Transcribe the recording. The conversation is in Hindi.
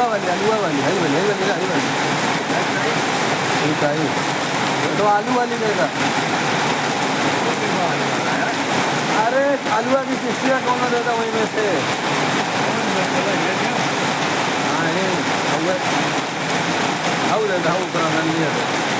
आलूआ वाली हरी वाली हरी वाली हरी वाली ठीक है तो आलू वाली देगा। अरे आलूआ की किस्तियाँ कौन देता वहीं में से। हाँ ये हाउ देता हाउ करा नहीं है